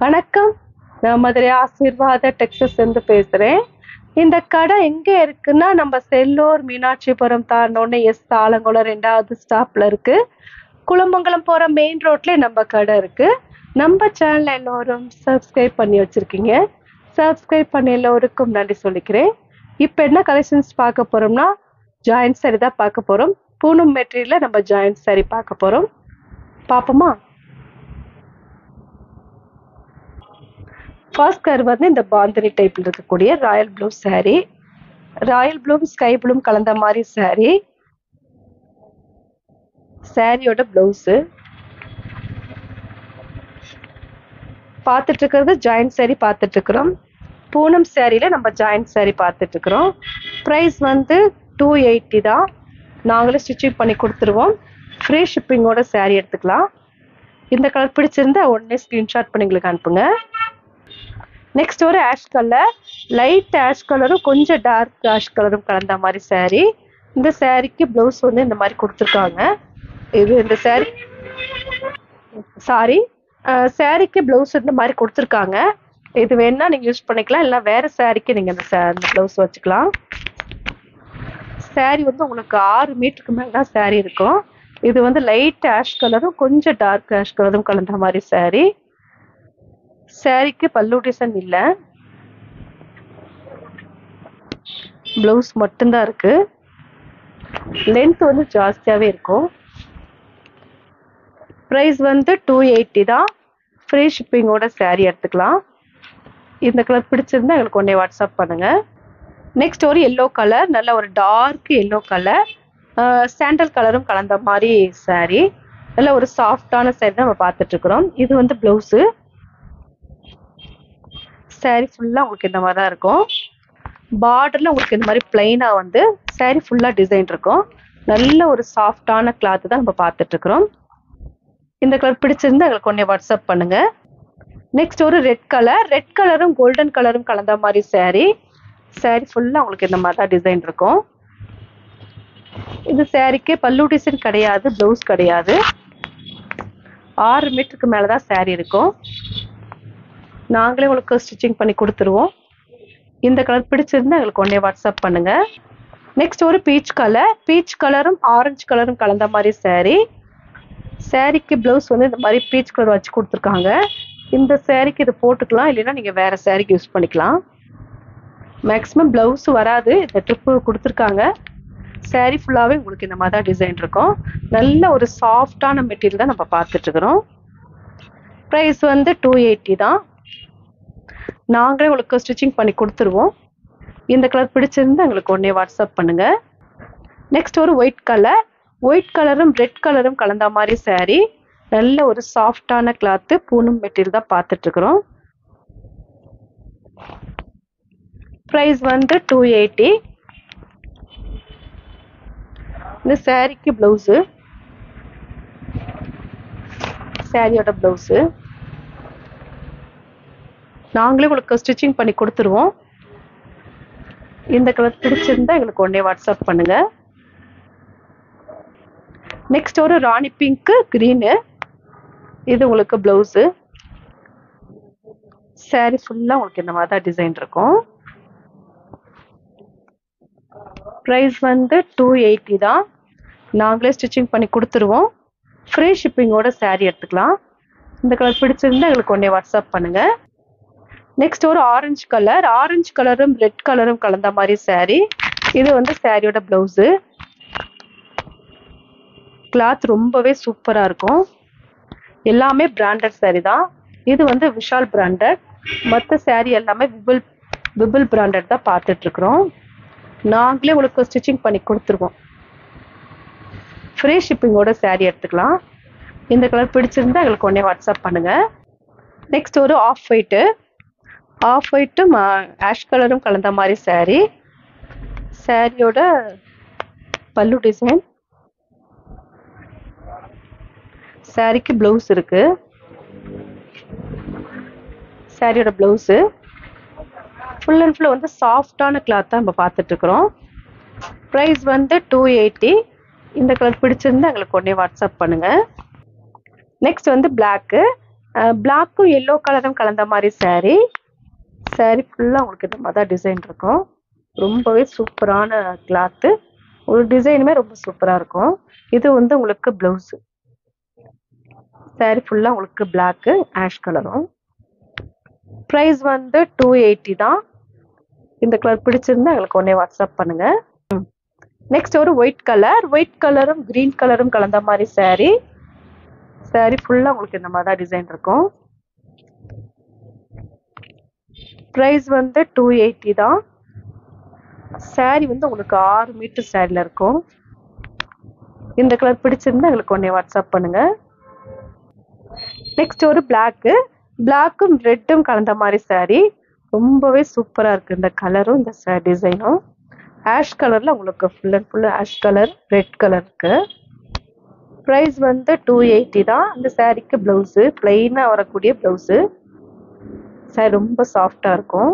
வணக்கம். நான் மதுரை ஆசீர்வாத டெக்ஸஸ்லேருந்து பேசுகிறேன். இந்த கடை எங்கே இருக்குன்னா, நம்ம செல்லூர் மீனாட்சிபுரம் தாண்டினோடனே ஆலங்குளம் 2வது ஸ்டாப்பில் இருக்குது. குளமங்கலம் போகிற மெயின் ரோட்லேயே நம்ம கடை இருக்குது. நம்ம சேனலை எல்லோரும் சப்ஸ்கிரைப் பண்ணி வச்சுருக்கீங்க. சப்ஸ்கிரைப் பண்ணி எல்லோருக்கும் நன்றி சொல்லிக்கிறேன். இப்போ என்ன கலெக்ஷன்ஸ் பார்க்க போகிறோம்னா, ஜாயின்ட் சாரி தான் பார்க்க போகிறோம். பூனம் மெட்டீரியலில் நம்ம ஜாயின்ட் சாரி பார்க்க போகிறோம். பார்ப்போமா? ஃபர்ஸ்ட் கலர் வந்து இந்த பாந்தினி டைப்ல இருக்கக்கூடிய Royal blue saree. Royal blue sky blue கலந்த மாதிரி saree. சாரியோட பிளவுஸ் பார்த்துட்டு இருக்கிறது ஜாயிண்ட் saree பார்த்துட்டு இருக்கிறோம். பூனம் சாரியில நம்ம ஜாயிண்ட் saree பார்த்துட்டு இருக்கிறோம். ப்ரைஸ் வந்து 280 தான். நாங்களே ஸ்டிச்சிங் பண்ணி கொடுத்துருவோம். ஃப்ரீ ஷிப்பிங்கோட saree எடுத்துக்கலாம். இந்த கலர் பிடிச்சிருந்தா உடனே ஸ்கிரீன்ஷாட் பண்ணி எங்களுக்கு அனுப்புங்க. நெக்ஸ்ட் ஒரு ஆஷ் கலர், லைட் ஆஷ் கலரும் கொஞ்சம் டார்க் ஆஷ் கலரும் கலந்த மாதிரி saree. இந்த சாரிக்கு பிளவுஸ் வந்து இந்த மாதிரி கொடுத்துருக்காங்க. இது இந்த சாரிக்கு பிளவுஸ் இந்த மாதிரி கொடுத்துருக்காங்க. இது வேணா நீங்க யூஸ் பண்ணிக்கலாம், இல்லை வேற சாரிக்கு நீங்க இந்த பிளவுஸ் வச்சுக்கலாம். சாரி வந்து உங்களுக்கு 6 மீட்டருக்கு மேல தான் சாரி இருக்கும். இது வந்து லைட் ஆஷ் கலரும் கொஞ்சம் டார்க் ஆஷ் கலரும் கலந்த மாதிரி saree. சாரிக்கு பல்லு டிசைன் இல்லை, பிளவுஸ் மட்டும்தான் இருக்கு. லென்த் வந்து ஜாஸ்தியாவே இருக்கும். ப்ரைஸ் வந்து 280 தான். ஃப்ரீ ஷிப்பிங்கோட saree எடுத்துக்கலாம். இந்த கலர் பிடிச்சிருந்தா எங்களுக்கு உடனே வாட்ஸ்அப் பண்ணுங்க. நெக்ஸ்ட் ஒரு எல்லோ கலர், நல்ல ஒரு டார்க் எல்லோ கலர், சாண்டல் கலரும் கலந்த மாதிரி saree. நல்ல ஒரு சாஃப்டான saree தான் நம்ம பார்த்துட்டு இருக்கிறோம். இது வந்து பிளவுஸு. சாரி ஃபுல்லா உங்களுக்கு இந்த மாதிரி தான் இருக்கும். பார்டர்ல உங்களுக்கு இந்த மாதிரி பிளைனா வந்து சாரி ஃபுல்லா டிசைன் இருக்கும். நல்ல ஒரு சாஃப்டான கிளாத் தான் நம்ம பார்த்துட்டு இருக்கிறோம். இந்த கலர் பிடிச்சிருந்தா எங்களுக்கு உடனே வாட்ஸ்அப் பண்ணுங்க. நெக்ஸ்ட் ஒரு ரெட் கலரும் கோல்டன் கலரும் கலந்த மாதிரி saree. சாரி ஃபுல்லா உங்களுக்கு இந்த மாதிரி தான் டிசைன் இருக்கும். இது சாரிக்கு பல்லு டிசைன் கிடையாது, பிளவுஸ் கிடையாது. 6 மீட்டருக்கு மேலதான் saree இருக்கும். நாங்களே உங்களுக்கு ஸ்டிச்சிங் பண்ணி கொடுத்துருவோம். இந்த கலர் பிடிச்சிருந்தா எங்களுக்கு உடனே வாட்ஸ்அப் பண்ணுங்க. நெக்ஸ்ட் ஒரு பீச் கலரும் ஆரஞ்சு கலரும் கலந்த மாதிரி saree. சாரிக்கு பிளவுஸ் வந்து இந்த மாதிரி பீச் கலர் வச்சு கொடுத்துருக்காங்க. இந்த சாரிக்கு இது போட்டுக்கலாம், இல்லைன்னா நீங்க வேற சாரிக்கு யூஸ் பண்ணிக்கலாம். மேக்ஸிமம் பிளவுஸ் வராது, இந்த ட்ரிப்பு கொடுத்துருக்காங்க. சாரி ஃபுல்லாவே உங்களுக்கு இந்த மாதிரி தான் டிசைன் இருக்கும். நல்ல ஒரு சாஃப்டான மெட்டீரியல் தான் நம்ம பார்த்துட்டு இருக்கிறோம். ப்ரைஸ் வந்து 280 தான். நாங்களே உங்களுக்கு ஸ்டிச்சிங் பண்ணி கொடுத்துருவோம். இந்த கலர் பிடிச்சிருந்தா எங்களுக்கு உடனே வாட்ஸ்அப் பண்ணுங்க. நெக்ஸ்ட் ஒரு ஒயிட் கலரும் ரெட் கலரும் கலந்த மாதிரி saree. நல்ல ஒரு சாஃப்டான கிளாத் பூனம் மெட்டீரியல் தான் பார்த்துட்டு இருக்கிறோம். ப்ரைஸ் வந்து 280. இந்த சாரிக்கு பிளவுஸு, சாரியோட பிளவுஸு நாங்களே உங்களுக்கு ஸ்டிச்சிங் பண்ணி கொடுத்துருவோம். இந்த கலர் பிடிச்சிருந்தா எங்களுக்கு உடனே வாட்ஸ்அப் பண்ணுங்க. நெக்ஸ்ட் ஒரு ராணி பிங்க் கிரீனு, இது உங்களுக்கு பிளவுஸு. சாரி ஃபுல்லா உங்களுக்கு இந்த மாதிரி தான் டிசைன் இருக்கும். ப்ரைஸ் வந்து 280 தான். நாங்களே ஸ்டிச்சிங் பண்ணி கொடுத்துருவோம். ஃப்ரீ ஷிப்பிங்கோட saree எடுத்துக்கலாம். இந்த கலர் பிடிச்சிருந்தா எங்களுக்கு உடனே வாட்ஸ்அப் பண்ணுங்க. நெக்ஸ்ட் ஒரு ஆரஞ்சு கலரும் ரெட் கலரும் கலந்த மாதிரி saree. இது வந்து சாரியோட பிளவுஸு. கிளாத் ரொம்பவே சூப்பரா இருக்கும். எல்லாமே பிராண்டட் saree தான். இது வந்து விஷால் பிராண்டட். மற்ற saree எல்லாமே விபிள் பிராண்டட் தான் பார்த்துட்டு இருக்கிறோம். நாங்களே உங்களுக்கு ஸ்டிச்சிங் பண்ணி கொடுத்துருவோம். ஃப்ரீ ஷிப்பிங்கோட saree எடுத்துக்கலாம். இந்த கலர் பிடிச்சிருந்தா எங்களுக்கு உடனே வாட்ஸ்அப் பண்ணுங்க. நெக்ஸ்ட் ஒரு ஆஃப் ஒயிட்டும் ஆஷ் கலரும் கலந்த மாதிரி saree. சாரியோட பல்லு டிசைன், சாரிக்கு பிளவுஸ் இருக்கு. சாரியோட பிளவுஸு ஃபுல் அண்ட் ஃபுல் வந்து சாஃப்டான கிளாத் தான் நம்ம பார்த்துட்டு இருக்கிறோம். ப்ரைஸ் வந்து 280. இந்த கலர் பிடிச்சிருந்தா எங்களுக்கு உடனே வாட்ஸ்அப் பண்ணுங்க. நெக்ஸ்ட் வந்து பிளாக்கு. பிளாக்கும் எல்லோ கலரும் கலந்த மாதிரி saree. saree ஃபுல்லாக உங்களுக்கு இந்த மாதிரி தான் டிசைன் இருக்கும். ரொம்பவே சூப்பரான கிளாத்து. ஒரு டிசைனுமே ரொம்ப சூப்பராக இருக்கும். இது வந்து உங்களுக்கு ப்ளவுஸு. saree ஃபுல்லாக உங்களுக்கு பிளாக்கு ஆஷ் கலரும். ப்ரைஸ் வந்து 280 தான். இந்த கலர் பிடிச்சிருந்தா எங்களுக்கு உடனே வாட்ஸ்அப் பண்ணுங்க. நெக்ஸ்ட் ஒரு ஒயிட் கலரும் கிரீன் கலரும் கலந்த மாதிரி saree. saree ஃபுல்லாக உங்களுக்கு இந்த மாதிரி தான் டிசைன் இருக்கும். ப்ரைஸ் வந்து 280 தான். saree வந்து உங்களுக்கு 6 மீட்டர் சாரியில் இருக்கும். இந்த கலர் பிடிச்சிருந்தா எங்களுக்கு உடனே வாட்ஸ்அப் பண்ணுங்க. நெக்ஸ்ட் ஒரு பிளாக்கும் ரெட்டும் கலந்த மாதிரி saree. ரொம்பவே சூப்பராக இருக்குது இந்த கலரும் இந்த டிசைனும். ஆஷ் கலரில் உங்களுக்கு full and full ash colour red colour இருக்கு. ப்ரைஸ் வந்து 280 தான். இந்த சாரீக்கு ப்ளவுஸு பிளெயினாக வரக்கூடிய ப்ளவுஸு. சாரி ரொம்ப சாஃப்டாக இருக்கும்.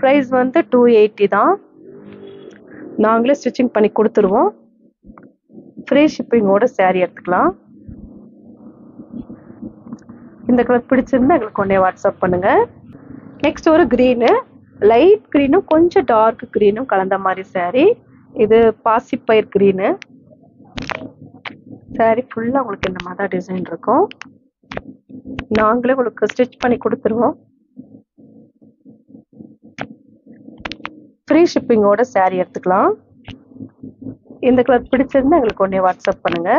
ப்ரைஸ் வந்து 280 தான். நாங்களே ஸ்டிச்சிங் பண்ணி கொடுத்துருவோம். ஃப்ரீ ஷிப்பிங்கோட saree எடுத்துக்கலாம். இந்த கலர் பிடிச்சிருந்தா எங்களுக்கு உடனே வாட்ஸ்அப் பண்ணுங்க. நெக்ஸ்ட் ஒரு க்ரீனு, லைட் க்ரீனும் கொஞ்சம் டார்க் க்ரீனும் கலந்த மாதிரி saree. இது பாசிப்பயிர் க்ரீனு. saree ஃபுல்லாக உங்களுக்கு இந்த மாதிரி தான் டிசைன் இருக்கும். நாங்களே உங்களுக்கு ஸ்டிச் பண்ணி கொடுத்துருவோம். ஃப்ரீ ஷிப்பிங்கோட saree எடுத்துக்கலாம். இந்த கலர் பிடிச்சிருந்தா எங்களுக்கு உடனே வாட்ஸ்அப் பண்ணுங்க.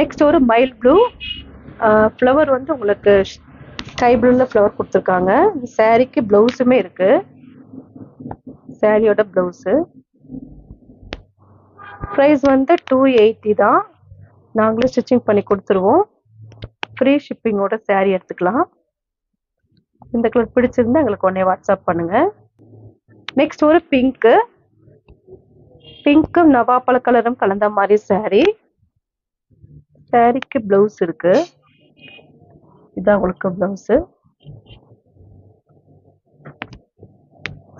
நெக்ஸ்ட் ஒரு மைல் ப்ளூ ஃப்ளவர் வந்து உங்களுக்கு ஸ்கை ப்ளூவில் ஃப்ளவர் கொடுத்துருக்காங்க. இந்த சாரீக்கு ப்ளவுஸுமே இருக்கு. சாரியோட ப்ளவுஸு ப்ரைஸ் வந்து 280 தான். நாங்களே ஸ்டிச்சிங் பண்ணி கொடுத்துருவோம். ஃப்ரீ ஷிப்பிங்கோட saree எடுத்துக்கலாம். இந்த கலர் பிடிச்சிருந்தா எங்களுக்கு உடனே வாட்ஸ்அப் பண்ணுங்க. நெக்ஸ்ட் ஒரு பிங்க்கும் நவாப்பழ கலரும் கலந்த மாதிரி saree. சாரீக்கு ப்ளவுஸ் இருக்கு. இதான் உங்களுக்கு ப்ளவுஸு.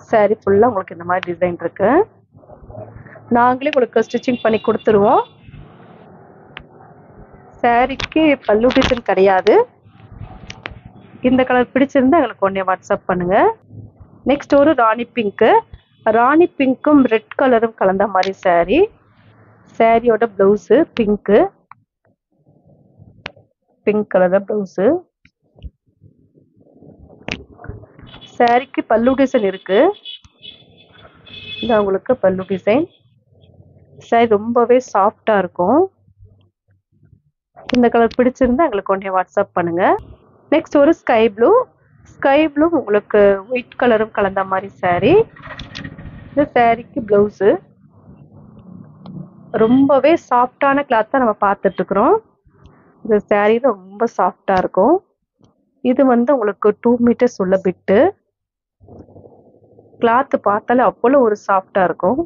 saree ஃபுல்லாக உங்களுக்கு இந்த மாதிரி டிசைன் இருக்கு. நாங்களே உங்களுக்கு ஸ்டிச்சிங் பண்ணி கொடுத்துருவோம். சாரீக்கு பல்லு டிசைன் கிடையாது. இந்த கலர் பிடிச்சிருந்தா எங்களுக்கு உடனே வாட்ஸ்அப் பண்ணுங்க. நெக்ஸ்ட் ஒரு ராணி பிங்க்கும் ரெட் கலரும் கலந்த மாதிரி saree. சாரியோட ப்ளவுஸு பிங்க் கலர் ப்ளவுஸு. சாரீக்கு பல்லு டிசைன் இருக்கு. இது உங்களுக்கு பல்லு டிசைன். சாரி ரொம்பவே சாஃப்டா இருக்கும். இந்த கலர் பிடிச்சிருந்தா எங்களுக்கு உடனே வாட்ஸ்அப் பண்ணுங்க. நெக்ஸ்ட் ஒரு ஸ்கை ப்ளூ உங்களுக்கு ஒயிட் கலரும் கலந்த மாதிரி saree. இந்த சாரீக்கு ப்ளவுஸு. ரொம்பவே சாஃப்டான கிளாத் தான் நம்ம பார்த்துட்டு இருக்கிறோம். இந்த saree ரொம்ப சாஃப்டா இருக்கும். இது வந்து உங்களுக்கு 2 மீட்டர்ஸ் உள்ள பிட்டு. கிளாத் பார்த்தாலே அவ்வளோ ஒரு சாஃப்டா இருக்கும்.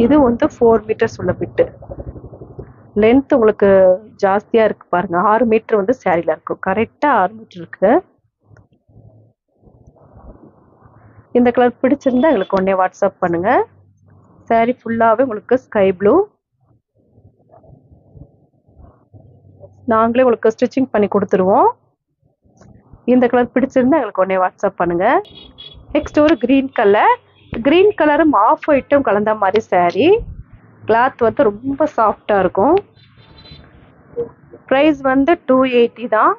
இது வந்து 4 மீட்டர்ஸ் உள்ள பிட்டு. லென்த் உங்களுக்கு ஜாஸ்தியா இருக்கு பாருங்க. 6 மீட்டர் வந்து சாரியில இருக்கும். கரெக்டா 6 மீட்டர் இருக்கு. இந்த கலர் பிடிச்சிருந்தா எங்களுக்கு உடனே வாட்ஸ்அப் பண்ணுங்க. saree ஃபுல்லாவே உங்களுக்கு ஸ்கை ப்ளூ. நாங்களே உங்களுக்கு ஸ்டிச்சிங் பண்ணி கொடுத்துருவோம். இந்த கலர் பிடிச்சிருந்தா எங்களுக்கு உடனே வாட்ஸ்அப் பண்ணுங்க. நெக்ஸ்ட் ஒரு கிரீன் கலரும் ஆஃப் ஒயிட்டும் கலந்த மாதிரி saree. கிளாத் வந்து ரொம்ப சாஃப்டா இருக்கும். ப்ரைஸ் வந்து 280 தான்.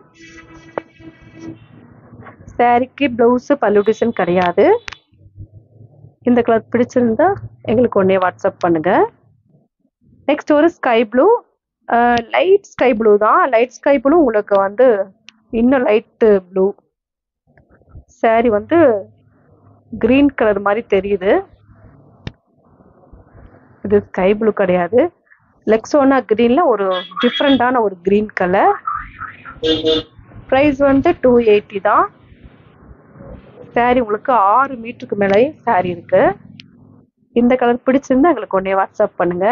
சாரீக்கு ப்ளவுஸு பல்லு டிசைன் கிடையாது. இந்த கலர் பிடிச்சிருந்தா எங்களுக்கு உடனே வாட்ஸ்அப் பண்ணுங்க. நெக்ஸ்ட் ஒரு sky blue, light sky blue தான். லைட் ஸ்கை ப்ளூ உங்களுக்கு வந்து இன்னும் லைட் ப்ளூ. saree வந்து கிரீன் கலர் மாதிரி தெரியுது. இது ஸ்கை ப்ளூ கிடையாது. லெக்ஸோனா கிரீன்ல ஒரு டிஃப்ரெண்டான ஒரு கிரீன் கலர். ப்ரைஸ் வந்து 280 தான். saree உங்களுக்கு 6 மீட்டருக்கு மேலே saree இருக்கு. இந்த கலர் பிடிச்சிருந்தா எங்களுக்கு உடனே வாட்ஸ்அப் பண்ணுங்க.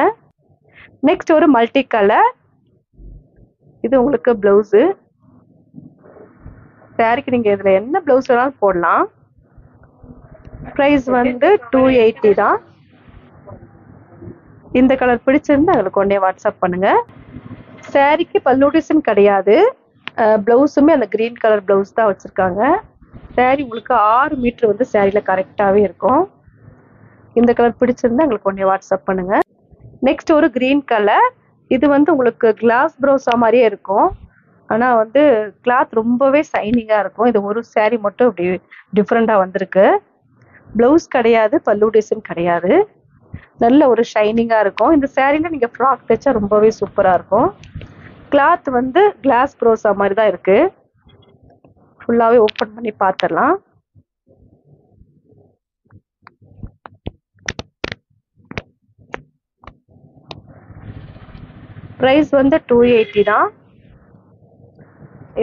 நெக்ஸ்ட் ஒரு மல்டி கலர். இது உங்களுக்கு பிளவுஸு. சாரிக்கு நீங்க இதுல என்ன பிளவுஸ் வேணாலும் போடலாம். ப்ரைஸ் வந்து 280 தான். இந்த கலர் பிடிச்சிருந்தா எங்களுக்கு உடனே வாட்ஸ்அப் பண்ணுங்க. சாரிக்கு பல்லு டிசைன் கிடையாது. பிளவுஸுமே அந்த கிரீன் கலர் பிளவுஸ் தான் வச்சிருக்காங்க. சாரி உங்களுக்கு 6 மீட்டர் வந்து சாரியில கரெக்டாகவே இருக்கும். இந்த கலர் பிடிச்சிருந்தா எங்களுக்கு உடனே வாட்ஸ்அப் பண்ணுங்க. நெக்ஸ்ட் ஒரு கிரீன் கலர். இது வந்து உங்களுக்கு கிளாஸ் ப்ரோஸா மாதிரியே இருக்கும். ஆனால் வந்து கிளாத் ரொம்பவே ஷைனிங்காக இருக்கும். இது ஒரு சாரி மட்டும் இப்படி டிஃப்ரெண்டாக வந்திருக்கு. ப்ளவுஸ் கிடையாது, பல்லு டிசைன் கிடையாது. நல்ல ஒரு ஷைனிங்காக இருக்கும். இந்த சாரியில் நீங்கள் ஃப்ராக் தைச்சா ரொம்பவே சூப்பராக இருக்கும். கிளாத் வந்து கிளாஸ் ப்ரோஸா மாதிரி தான் இருக்கு. ஃபுல்லாகவே ஓப்பன் பண்ணி பார்த்துடலாம். ப்ரைஸ் வந்து 280 தான்.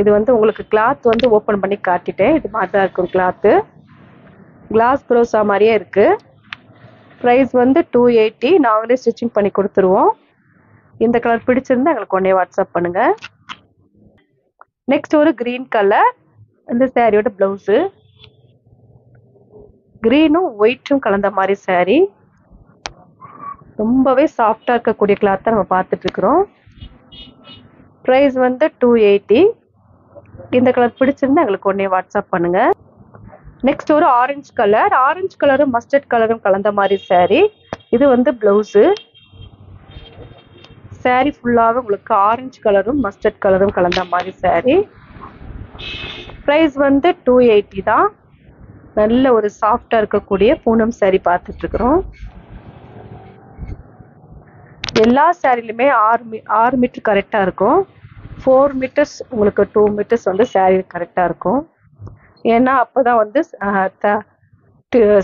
இது வந்து உங்களுக்கு கிளாத் வந்து ஓப்பன் பண்ணி காட்டிட்டேன். இது மாதிரி தான் இருக்கும் கிளாத்து. கிளாஸ் ப்ரோஸா மாதிரியே இருக்கு. ப்ரைஸ் வந்து 280. நாங்களே ஸ்டிச்சிங் பண்ணி கொடுத்துருவோம். இந்த கலர் பிடிச்சிருந்தா எங்களுக்கு உடனே வாட்ஸ்அப் பண்ணுங்க. நெக்ஸ்ட் ஒரு கிரீன் கலர். இந்த சாரியோட பிளவுஸு கிரீனும் ஒயிட்டும் கலந்த மாதிரி சாரி. ரொம்பவே சாஃப்டா இருக்கக்கூடிய கிளாத் தான் நம்ம பார்த்துட்டு இருக்கிறோம். ப்ரைஸ் வந்து 280. இந்த கலர் பிடிச்சிருந்தா எங்களுக்கு உடனே வாட்ஸ்அப் பண்ணுங்க. நெக்ஸ்ட் ஒரு ஆரஞ்சு கலர். ஆரஞ்சு கலரும் மஸ்டர்ட் கலரும் கலந்த மாதிரி சாரி. இது வந்து பிளவுஸு. சாரி ஃபுல்லாகவே உங்களுக்கு ஆரஞ்சு கலரும் மஸ்டர்ட் கலரும் கலந்த மாதிரி சாரி. ப்ரைஸ் வந்து 280 தான். நல்ல ஒரு சாஃப்டா இருக்கக்கூடிய பூனம் சாரி பார்த்துட்டு இருக்கிறோம். எல்லா சாரிலுமே 6 மீட்டர் கரெக்டாக இருக்கும். 4 மீட்டர்ஸ் உங்களுக்கு 2 மீட்டர்ஸ் வந்து சாரி கரெக்டாக இருக்கும். ஏன்னா அப்போ தான் வந்து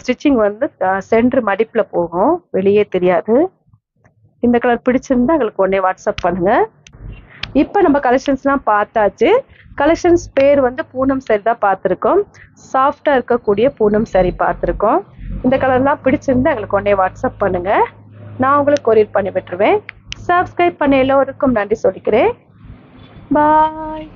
ஸ்டிச்சிங் வந்து சென்டர் மடிப்பில் போகும், வெளியே தெரியாது. இந்த கலர் பிடிச்சிருந்தா எங்களுக்கு உடனே வாட்ஸ்அப் பண்ணுங்க. இப்போ நம்ம கலெக்ஷன்ஸ்லாம் பார்த்தாச்சு. கலெக்ஷன்ஸ் பேர் வந்து பூனம் சாரி தான் பார்த்துருக்கோம். சாஃப்டாக இருக்கக்கூடிய பூனம் சாரி பார்த்துருக்கோம். இந்த கலர்லாம் பிடிச்சிருந்தா எங்களுக்கு உடனே வாட்ஸ்அப் பண்ணுங்க. நான் உங்களுக்கு கொரியர் பண்ணி விட்டுருவேன். சப்ஸ்கிரைப் பண்ண எல்லோருக்கும் நன்றி சொல்லிக்கிறேன். பாய்.